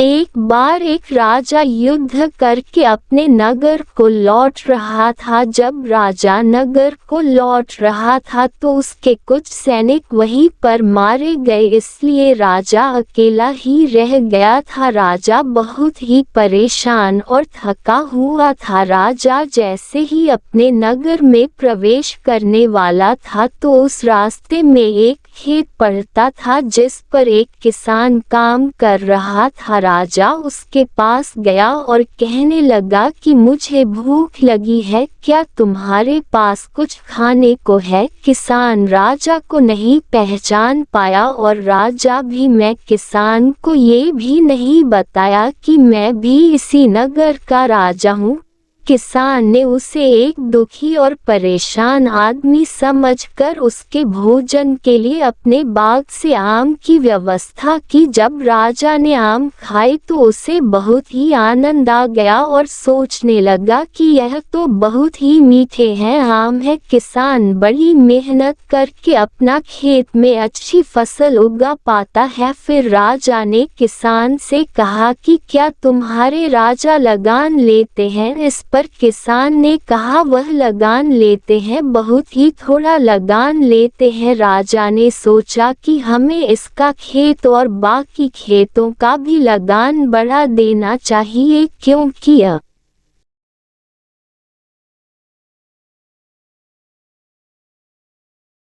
एक बार एक राजा युद्ध करके अपने नगर को लौट रहा था। जब राजा नगर को लौट रहा था तो उसके कुछ सैनिक वहीं पर मारे गए, इसलिए राजा अकेला ही रह गया था। राजा बहुत ही परेशान और थका हुआ था। राजा जैसे ही अपने नगर में प्रवेश करने वाला था तो उस रास्ते में एक खेत पड़ता था जिस पर एक किसान काम कर रहा था। राजा उसके पास गया और कहने लगा कि मुझे भूख लगी है, क्या तुम्हारे पास कुछ खाने को है? किसान राजा को नहीं पहचान पाया और राजा भी मैं किसान को ये भी नहीं बताया कि मैं भी इसी नगर का राजा हूँ। किसान ने उसे एक दुखी और परेशान आदमी समझकर उसके भोजन के लिए अपने बाग से आम की व्यवस्था की। जब राजा ने आम खाए तो उसे बहुत ही आनंद आ गया और सोचने लगा कि यह तो बहुत ही मीठे हैं आम है। किसान बड़ी मेहनत करके अपना खेत में अच्छी फसल उगा पाता है। फिर राजा ने किसान से कहा कि क्या तुम्हारे राजा लगान लेते हैं? इस पर किसान ने कहा वह लगान लेते हैं, बहुत ही थोड़ा लगान लेते हैं। राजा ने सोचा कि हमें इसका खेत और बाकी खेतों का भी लगान बढ़ा देना चाहिए, क्योंकि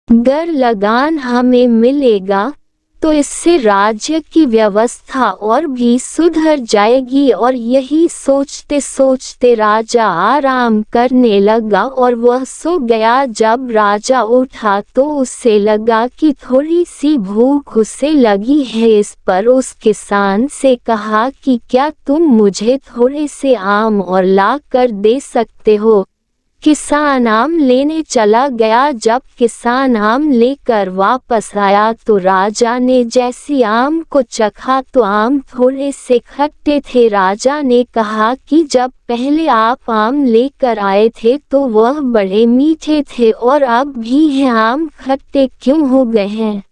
अगर लगान हमें मिलेगा तो इससे राज्य की व्यवस्था और भी सुधर जाएगी। और यही सोचते सोचते राजा आराम करने लगा और वह सो गया। जब राजा उठा तो उसे लगा कि थोड़ी सी भूख उसे लगी है। इस पर उस किसान से कहा कि क्या तुम मुझे थोड़े से आम और ला कर दे सकते हो? किसान आम लेने चला गया। जब किसान आम लेकर वापस आया तो राजा ने जैसी आम को चखा तो आम थोड़े से खट्टे थे। राजा ने कहा कि जब पहले आप आम लेकर आए थे तो वह बड़े मीठे थे और अब भी हैं आम खट्टे क्यों हो गए हैं?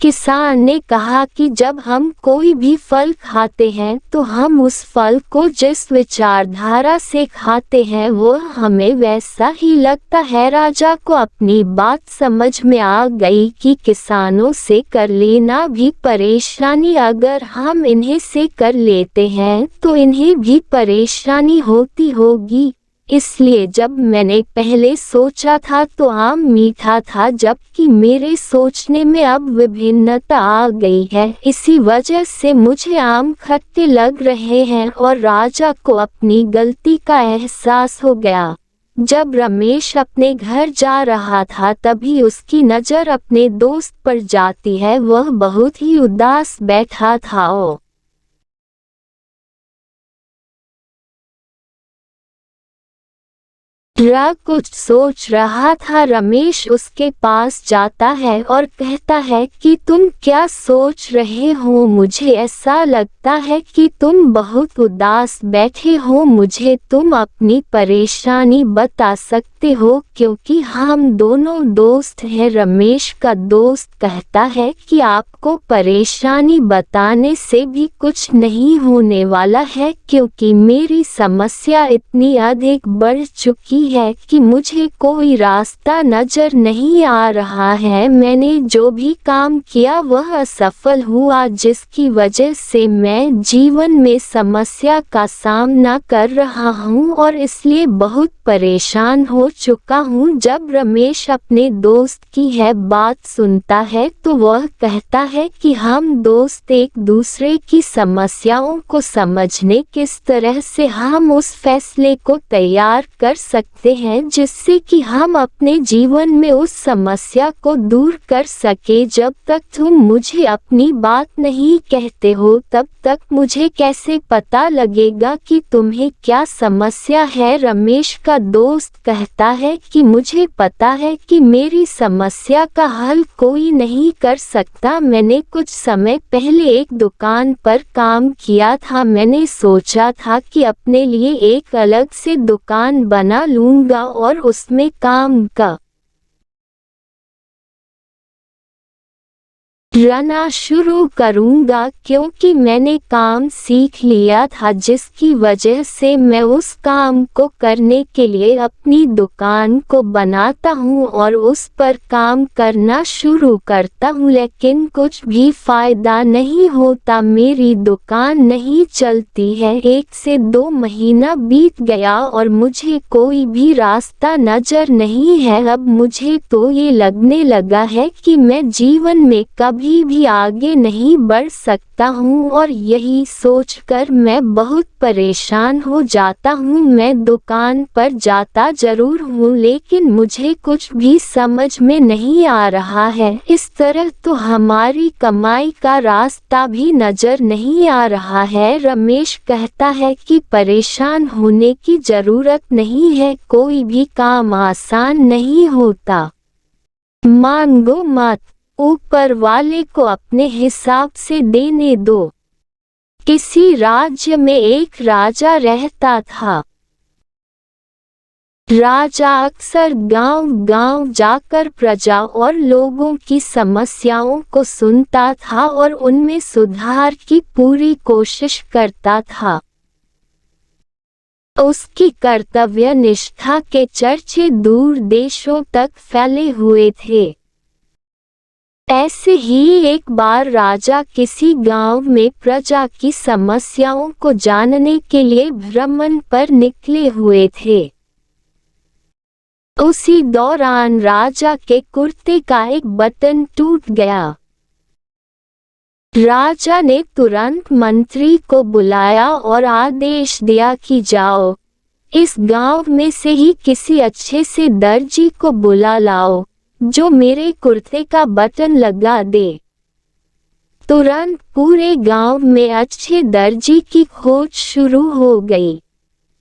किसान ने कहा कि जब हम कोई भी फल खाते हैं तो हम उस फल को जिस विचारधारा से खाते हैं वो हमें वैसा ही लगता है। राजा को अपनी बात समझ में आ गई कि किसानों से कर लेना भी परेशानी, अगर हम इन्हें से कर लेते हैं तो इन्हें भी परेशानी होती होगी। इसलिए जब मैंने पहले सोचा था तो आम मीठा था, जबकि मेरे सोचने में अब विभिन्नता आ गई है। इसी वजह से मुझे आम खट्टे लग रहे हैं। और राजा को अपनी गलती का एहसास हो गया। जब रमेश अपने घर जा रहा था तभी उसकी नज़र अपने दोस्त पर जाती है। वह बहुत ही उदास बैठा था। रा कुछ सोच रहा था। रमेश उसके पास जाता है और कहता है कि तुम क्या सोच रहे हो? मुझे ऐसा लगता है कि तुम बहुत उदास बैठे हो। मुझे तुम अपनी परेशानी बता सकते हो, क्योंकि हम दोनों दोस्त हैं। रमेश का दोस्त कहता है कि आपको परेशानी बताने से भी कुछ नहीं होने वाला है, क्योंकि मेरी समस्या इतनी अधिक बढ़ चुकी है कि मुझे कोई रास्ता नजर नहीं आ रहा है। मैंने जो भी काम किया वह असफल हुआ, जिसकी वजह से मैं जीवन में समस्या का सामना कर रहा हूँ और इसलिए बहुत परेशान हो चुका हूँ। जब रमेश अपने दोस्त की है बात सुनता है तो वह कहता है कि हम दोस्त एक दूसरे की समस्याओं को समझने किस तरह से हम उस फैसले को तैयार कर सकते हैं जिससे कि हम अपने जीवन में उस समस्या को दूर कर सके। जब तक तुम मुझे अपनी बात नहीं कहते हो तब तक मुझे कैसे पता लगेगा कि तुम्हें क्या समस्या है? रमेश का दोस्त कहता है कि मुझे पता है कि मेरी समस्या का हल कोई नहीं कर सकता। मैंने कुछ समय पहले एक दुकान पर काम किया था। मैंने सोचा था कि अपने लिए एक अलग से दुकान बना लूंगा और उसमें काम का रना शुरू करूंगा, क्योंकि मैंने काम सीख लिया था जिसकी वजह से मैं उस काम को करने के लिए अपनी दुकान को बनाता हूँ और उस पर काम करना शुरू करता हूँ, लेकिन कुछ भी फायदा नहीं होता। मेरी दुकान नहीं चलती है। 1 से 2 महीना बीत गया और मुझे कोई भी रास्ता नजर नहीं है। अब मुझे तो ये लगने लगा है कि मैं जीवन में कभी भी आगे नहीं बढ़ सकता हूँ और यही सोचकर मैं बहुत परेशान हो जाता हूँ। मैं दुकान पर जाता जरूर हूँ, लेकिन मुझे कुछ भी समझ में नहीं आ रहा है। इस तरह तो हमारी कमाई का रास्ता भी नजर नहीं आ रहा है। रमेश कहता है कि परेशान होने की जरूरत नहीं है, कोई भी काम आसान नहीं होता। मांगो मत, ऊपर वाले को अपने हिसाब से देने दो। किसी राज्य में एक राजा रहता था। राजा अक्सर गांव-गांव जाकर प्रजा और लोगों की समस्याओं को सुनता था और उनमें सुधार की पूरी कोशिश करता था। उसकी कर्तव्य निष्ठा के चर्चे दूर देशों तक फैले हुए थे। ऐसे ही एक बार राजा किसी गांव में प्रजा की समस्याओं को जानने के लिए भ्रमण पर निकले हुए थे। उसी दौरान राजा के कुर्ते का एक बटन टूट गया। राजा ने तुरंत मंत्री को बुलाया और आदेश दिया कि जाओ, इस गांव में से ही किसी अच्छे से दर्जी को बुला लाओ जो मेरे कुर्ते का बटन लगा दे। तुरंत पूरे गांव में अच्छे दर्जी की खोज शुरू हो गई।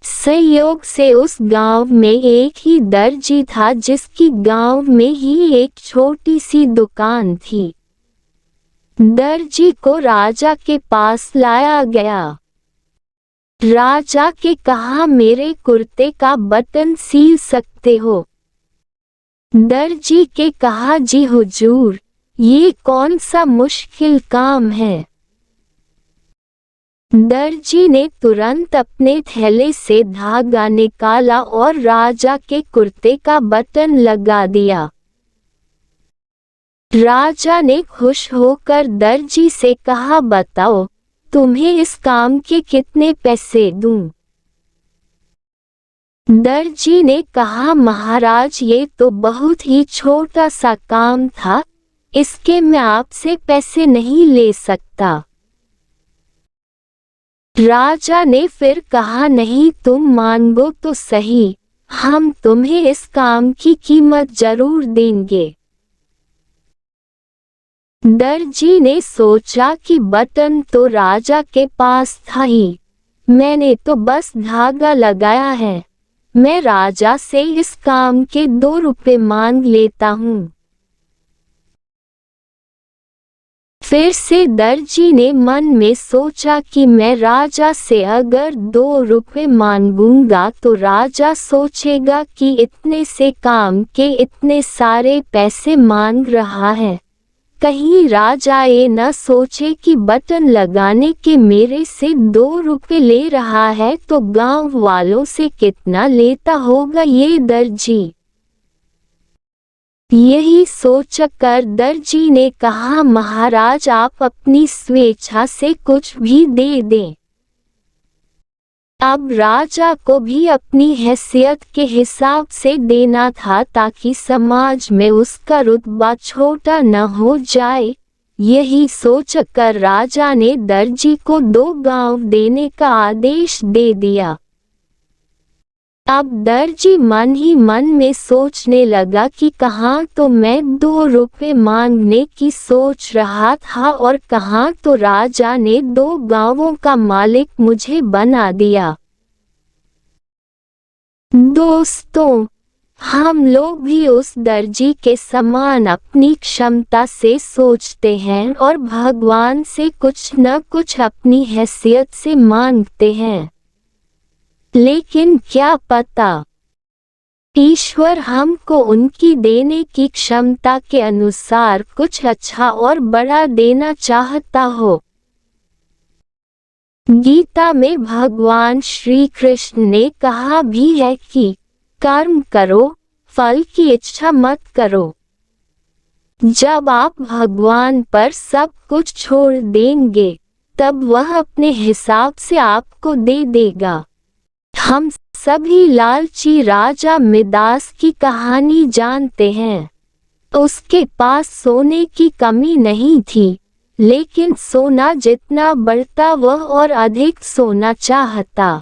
संयोग से उस गांव में एक ही दर्जी था जिसकी गांव में ही एक छोटी सी दुकान थी। दर्जी को राजा के पास लाया गया। राजा के कहा, मेरे कुर्ते का बटन सिल सकते हो? दर्जी के कहा, जी हुजूर, ये कौन सा मुश्किल काम है। दर्जी ने तुरंत अपने थैले से धागा निकाला और राजा के कुर्ते का बटन लगा दिया। राजा ने खुश होकर दर्जी से कहा, बताओ तुम्हें इस काम के कितने पैसे दूं? दर्जी ने कहा, महाराज ये तो बहुत ही छोटा सा काम था, इसके मैं आपसे पैसे नहीं ले सकता। राजा ने फिर कहा, नहीं तुम मांगो तो सही, हम तुम्हें इस काम की कीमत जरूर देंगे। दर्जी ने सोचा कि बटन तो राजा के पास था ही, मैंने तो बस धागा लगाया है, मैं राजा से इस काम के 2 रुपए मांग लेता हूँ। फिर से दर्जी ने मन में सोचा कि मैं राजा से अगर 2 रुपए मांगूंगा तो राजा सोचेगा कि इतने से काम के इतने सारे पैसे मांग रहा है, कहीं राजा ये न सोचे कि बटन लगाने के मेरे से 2 रुपए ले रहा है तो गांव वालों से कितना लेता होगा ये दर्जी। यही सोचकर दर्जी ने कहा, महाराज आप अपनी स्वेच्छा से कुछ भी दे दें। अब राजा को भी अपनी हैसियत के हिसाब से देना था ताकि समाज में उसका रुतबा छोटा न हो जाए। यही सोचकर राजा ने दर्जी को 2 गांव देने का आदेश दे दिया। अब दर्जी मन ही मन में सोचने लगा कि कहाँ तो मैं 2 रुपए मांगने की सोच रहा था और कहाँ तो राजा ने 2 गांवों का मालिक मुझे बना दिया। दोस्तों, हम लोग भी उस दर्जी के समान अपनी क्षमता से सोचते हैं और भगवान से कुछ न कुछ अपनी हैसियत से मांगते हैं, लेकिन क्या पता ईश्वर हमको उनकी देने की क्षमता के अनुसार कुछ अच्छा और बड़ा देना चाहता हो। गीता में भगवान श्री कृष्ण ने कहा भी है कि कर्म करो, फल की इच्छा मत करो। जब आप भगवान पर सब कुछ छोड़ देंगे, तब वह अपने हिसाब से आपको दे देगा। हम सभी लालची राजा मिदास की कहानी जानते हैं। उसके पास सोने की कमी नहीं थी, लेकिन सोना जितना बढ़ता वह और अधिक सोना चाहता।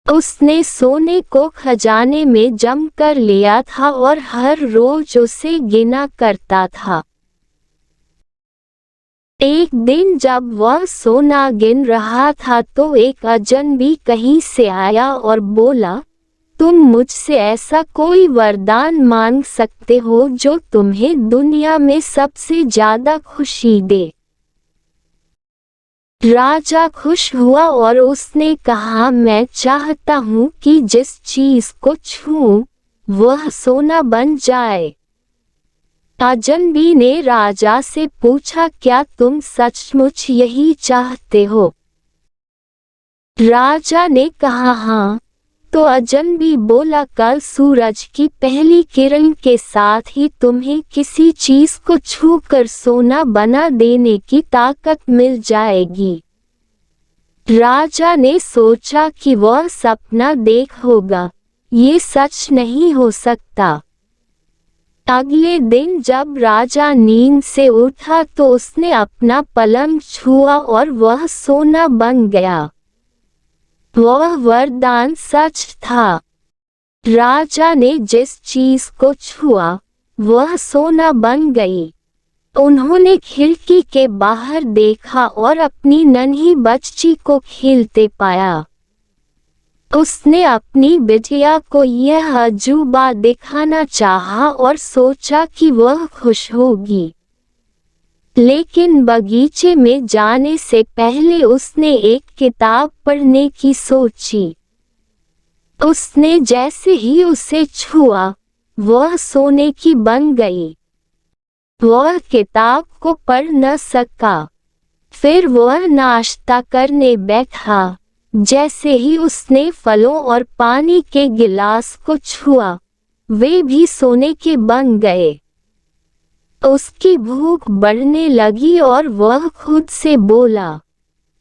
उसने सोने को खजाने में जम कर लिया था और हर रोज उसे गिना करता था। एक दिन जब वह सोना गिन रहा था तो एक अजनबी कहीं से आया और बोला, तुम मुझसे ऐसा कोई वरदान मांग सकते हो जो तुम्हें दुनिया में सबसे ज्यादा खुशी दे। राजा खुश हुआ और उसने कहा, मैं चाहता हूँ कि जिस चीज को छूऊं वह सोना बन जाए। अजनबी ने राजा से पूछा, क्या तुम सचमुच यही चाहते हो? राजा ने कहा, हाँ। तो अजनबी बोला, कल सूरज की पहली किरण के साथ ही तुम्हें किसी चीज को छूकर सोना बना देने की ताकत मिल जाएगी। राजा ने सोचा कि वह सपना देख होगा, ये सच नहीं हो सकता। अगले दिन जब राजा नींद से उठा तो उसने अपना पलंग छुआ और वह सोना बन गया। वह वरदान सच था। राजा ने जिस चीज को छुआ वह सोना बन गई। उन्होंने खिड़की के बाहर देखा और अपनी नन्ही बच्ची को खेलते पाया। उसने अपनी बिटिया को यह अजूबा दिखाना चाहा और सोचा कि वह खुश होगी। लेकिन बगीचे में जाने से पहले उसने एक किताब पढ़ने की सोची। उसने जैसे ही उसे छुआ, वह सोने की बन गई। वह किताब को पढ़ न सका। फिर वह नाश्ता करने बैठा। जैसे ही उसने फलों और पानी के गिलास को छुआ, वे भी सोने के बन गए। उसकी भूख बढ़ने लगी और वह खुद से बोला,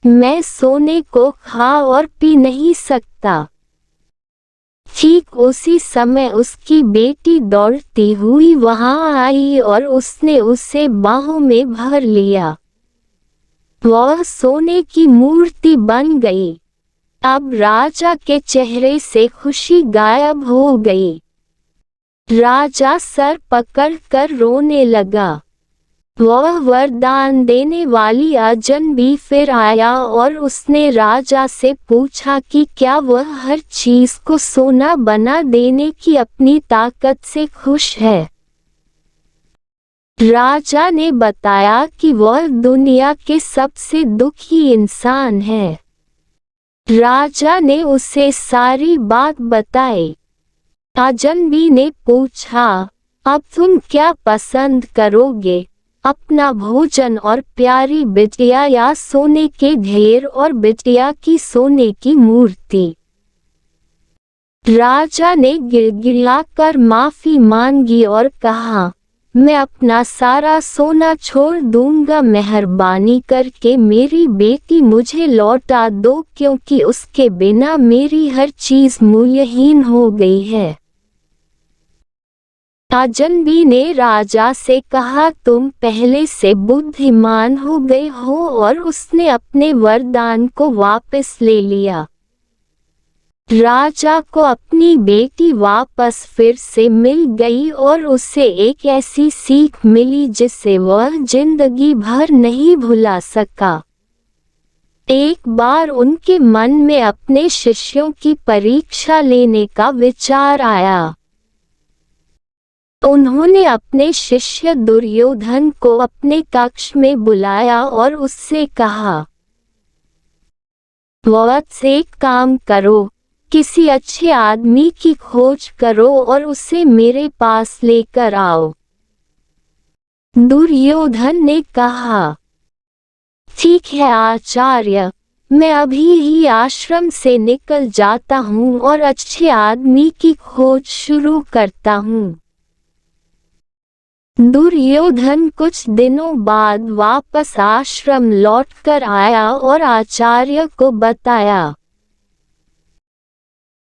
मैं सोने को खा और पी नहीं सकता। ठीक उसी समय उसकी बेटी दौड़ती हुई वहां आई और उसने उसे बाहों में भर लिया। वह सोने की मूर्ति बन गई। अब राजा के चेहरे से खुशी गायब हो गई। राजा सर पकड़कर रोने लगा। वह वरदान देने वाली अजनबी फिर आया और उसने राजा से पूछा कि क्या वह हर चीज को सोना बना देने की अपनी ताकत से खुश है। राजा ने बताया कि वह दुनिया के सबसे दुखी इंसान है। राजा ने उसे सारी बात बताई। अजनबी ने पूछा, अब तुम क्या पसंद करोगे, अपना भोजन और प्यारी बिटिया या सोने के ढेर और बिटिया की सोने की मूर्ति? राजा ने गिड़गिड़ाकर माफी मांगी और कहा, मैं अपना सारा सोना छोड़ दूंगा, मेहरबानी करके मेरी बेटी मुझे लौटा दो क्योंकि उसके बिना मेरी हर चीज मूल्यहीन हो गई है। अजनबी ने राजा से कहा, तुम पहले से बुद्धिमान हो गए हो, और उसने अपने वरदान को वापस ले लिया। राजा को अपनी बेटी वापस फिर से मिल गई और उसे एक ऐसी सीख मिली जिसे वह जिंदगी भर नहीं भुला सका। एक बार उनके मन में अपने शिष्यों की परीक्षा लेने का विचार आया। उन्होंने अपने शिष्य दुर्योधन को अपने कक्ष में बुलाया और उससे कहा, वत्स, एक काम करो, किसी अच्छे आदमी की खोज करो और उसे मेरे पास लेकर आओ। दुर्योधन ने कहा, ठीक है आचार्य, मैं अभी ही आश्रम से निकल जाता हूँ और अच्छे आदमी की खोज शुरू करता हूँ। दुर्योधन कुछ दिनों बाद वापस आश्रम लौटकर आया और आचार्य को बताया,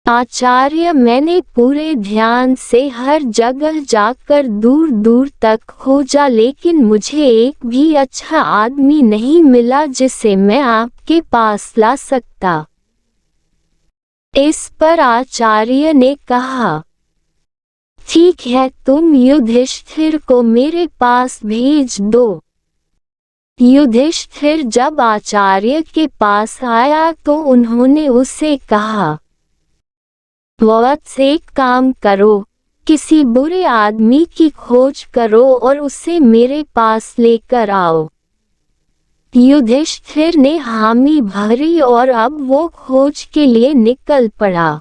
आचार्य, मैंने पूरे ध्यान से हर जगह जाकर दूर दूर तक खोजा, लेकिन मुझे एक भी अच्छा आदमी नहीं मिला जिसे मैं आपके पास ला सकता। इस पर आचार्य ने कहा, ठीक है, तुम युधिष्ठिर को मेरे पास भेज दो। युधिष्ठिर जब आचार्य के पास आया तो उन्होंने उसे कहा, वत्स, एक काम करो, किसी बुरे आदमी की खोज करो और उसे मेरे पास लेकर आओ। युधिष्ठिर ने हामी भरी और अब वो खोज के लिए निकल पड़ा।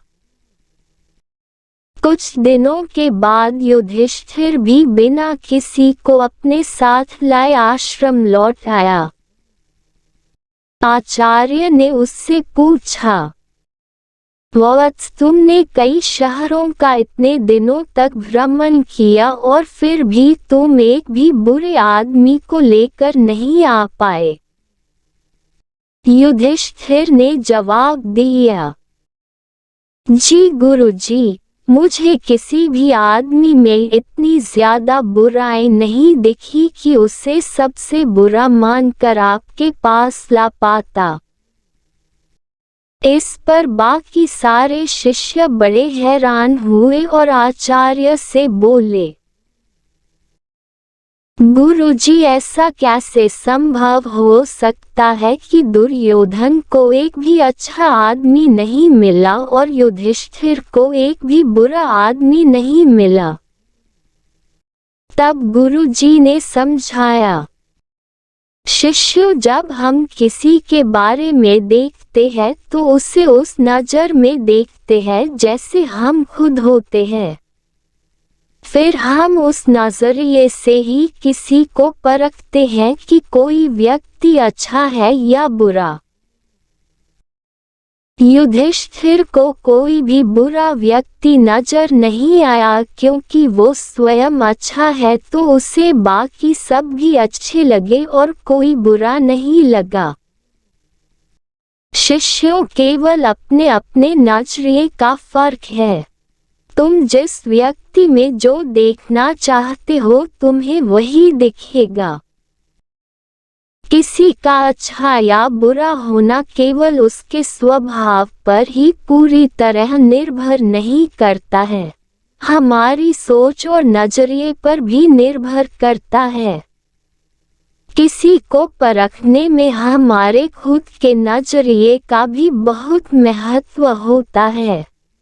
कुछ दिनों के बाद युधिष्ठिर भी बिना किसी को अपने साथ लाए आश्रम लौट आया। आचार्य ने उससे पूछा, वत्स, तुमने कई शहरों का इतने दिनों तक भ्रमण किया और फिर भी तुम एक भी बुरे आदमी को लेकर नहीं आ पाए। युधिष्ठिर ने जवाब दिया, जी गुरुजी, मुझे किसी भी आदमी में इतनी ज्यादा बुराई नहीं दिखी कि उसे सबसे बुरा मानकर आपके पास ला पाता। इस पर बाकी सारे शिष्य बड़े हैरान हुए और आचार्य से बोले, गुरुजी, ऐसा कैसे संभव हो सकता है कि दुर्योधन को एक भी अच्छा आदमी नहीं मिला और युधिष्ठिर को एक भी बुरा आदमी नहीं मिला। तब गुरुजी ने समझाया, शिष्यों, जब हम किसी के बारे में देखते हैं तो उसे उस नज़र में देखते हैं जैसे हम खुद होते हैं। फिर हम उस नज़रिए से ही किसी को परखते हैं कि कोई व्यक्ति अच्छा है या बुरा। युधिष्ठिर को कोई भी बुरा व्यक्ति नजर नहीं आया क्योंकि वो स्वयं अच्छा है, तो उसे बाकी सब भी अच्छे लगे और कोई बुरा नहीं लगा। शिष्यों, केवल अपने अपने नजरिए का फर्क है। तुम जिस व्यक्ति में जो देखना चाहते हो तुम्हें वही दिखेगा। किसी का अच्छा या बुरा होना केवल उसके स्वभाव पर ही पूरी तरह निर्भर नहीं करता है, हमारी सोच और नजरिए पर भी निर्भर करता है। किसी को परखने में हमारे खुद के नजरिए का भी बहुत महत्व होता है।